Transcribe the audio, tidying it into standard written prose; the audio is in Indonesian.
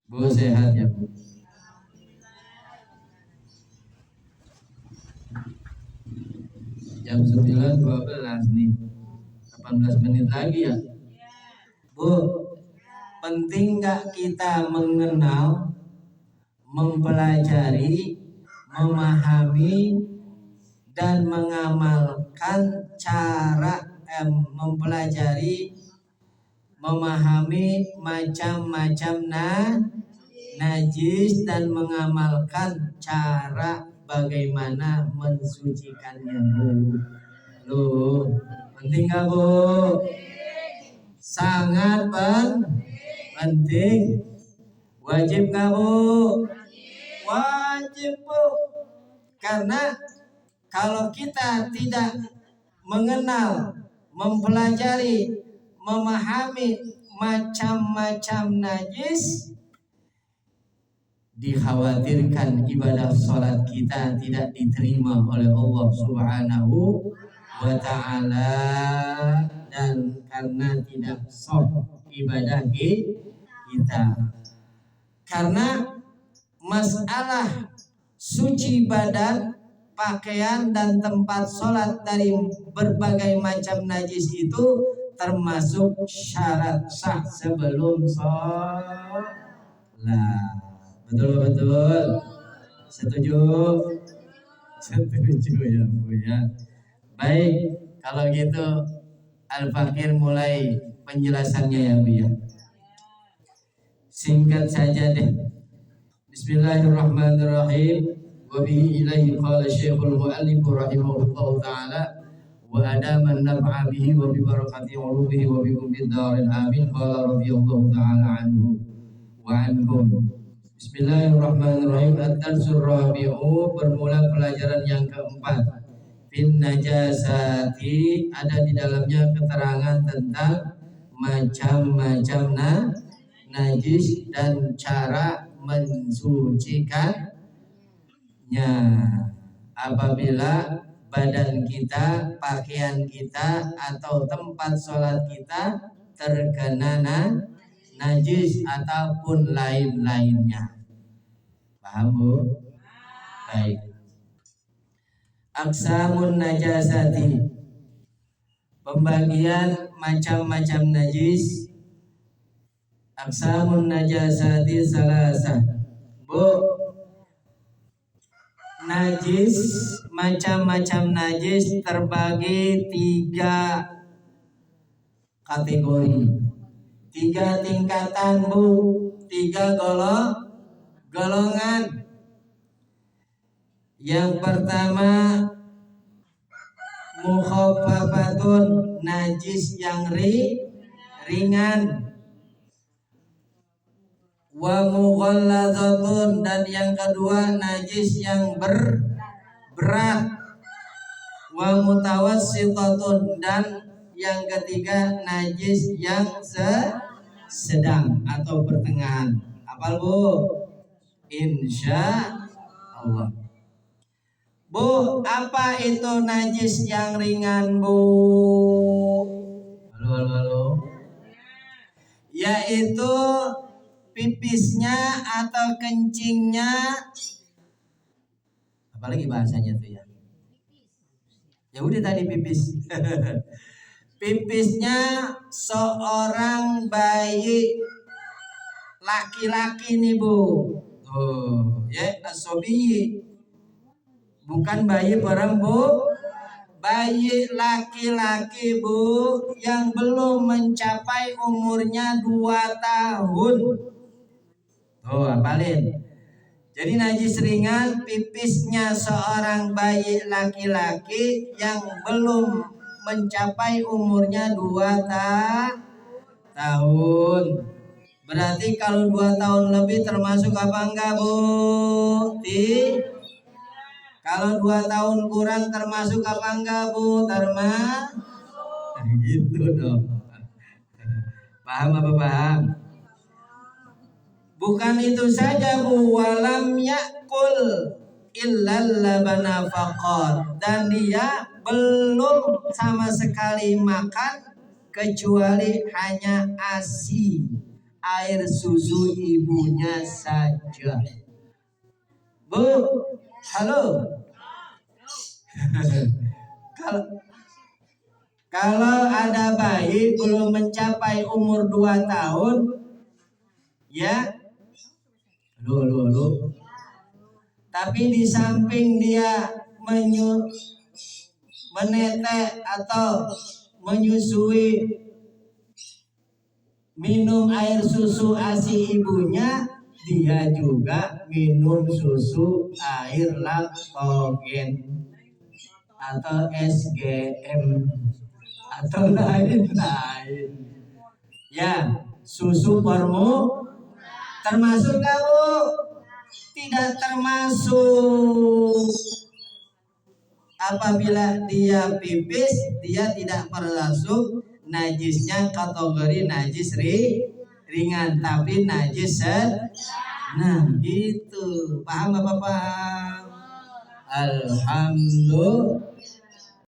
Bu sehat ya Bu. Jam 9.12 nih, 18 menit lagi ya Bu. Penting gak kita mengenal, mempelajari, memahami, dan mengamalkan cara mempelajari, memahami macam-macam najis dan mengamalkan cara bagaimana mensucikannya Bu. Loh, penting gak Bu? Sangat penting. Wajib gak Bu? Wajib Bu. Karena kalau kita tidak mengenal, mempelajari, memahami macam-macam najis, dikhawatirkan ibadah sholat kita tidak diterima oleh Allah Subhanahu wa ta'ala, dan karena tidak sah ibadah kita. Karena masalah suci badan, pakaian, dan tempat sholat dari berbagai macam najis itu termasuk syarat sah sebelum sholat. Betul. Setuju ya Bu ya. Baik, kalau gitu Al-Fakir mulai penjelasannya ya Bu ya. Singkat saja deh. Bismillahirrahmanirrahim. Wa bihi ilaihi qala Syekhul Mu'allif rahimahullahu ta'ala wa adaman naf'a bihi wa bi barakati ulumihi wa bi ummi daril amin. Qala radhiyallahu ta'ala anhu wa anhum. Bismillahirrahmanirrahim. Ad-darsur rabi'u, bermula pelajaran yang keempat. Fin najasati, ada di dalamnya keterangan tentang macam-macam najis dan cara mensucikannya. Apabila badan kita, pakaian kita, atau tempat sholat kita terkena najis ataupun lain-lainnya. Paham Bu? Baik. Aqsamun najasati, pembagian macam-macam najis. Aqsamun najasati salasah. Bu, najis, macam-macam najis terbagi 3 kategori, 3 tingkatan Bu, 3 golongan. Yang pertama, mukhaffafatun, najis yang ringan. Wa mughalladzatun, dan yang kedua najis yang berat. Wa mutawassitatun, dan yang ketiga najis yang sedang atau pertengahan. Hafal Bu? Insya Allah. Bu, apa itu najis yang ringan Bu? Halo. Yaitu pipisnya atau kencingnya. Apalagi bahasanya tuh ya? Ya udah tadi pipis. Pipisnya seorang bayi laki-laki nih Bu. Oh, ya, asobi. Bukan bayi perempuan, bayi laki-laki Bu, yang belum mencapai umurnya 2 tahun. Oh, hafalin. Jadi najis ringan, pipisnya seorang bayi laki-laki yang belum mencapai umurnya 2 tahun. Berarti kalau 2 tahun lebih termasuk apa enggak Bu? Kalau 2 tahun kurang termasuk apa enggak Bu? Gitu dong. Paham apa paham? Bukan itu saja Bu, walam yakul illal labana faqat, dan dia belum sama sekali makan kecuali hanya ASI air susu ibunya saja. Bu, halo. Kalau ada bayi belum mencapai umur 2 tahun, ya, halo. Tapi di samping dia menetek atau menyusui, minum air susu ASI ibunya, dia juga minum susu air laktogen atau SGM atau lain-lain. Ya, susu formula termasuk kamu? Tidak termasuk. Apabila dia pipis, dia tidak termasuk najisnya kategori najis ringan, tapi najis nah gitu. Paham Bapak? Paham? Alhamdulillah.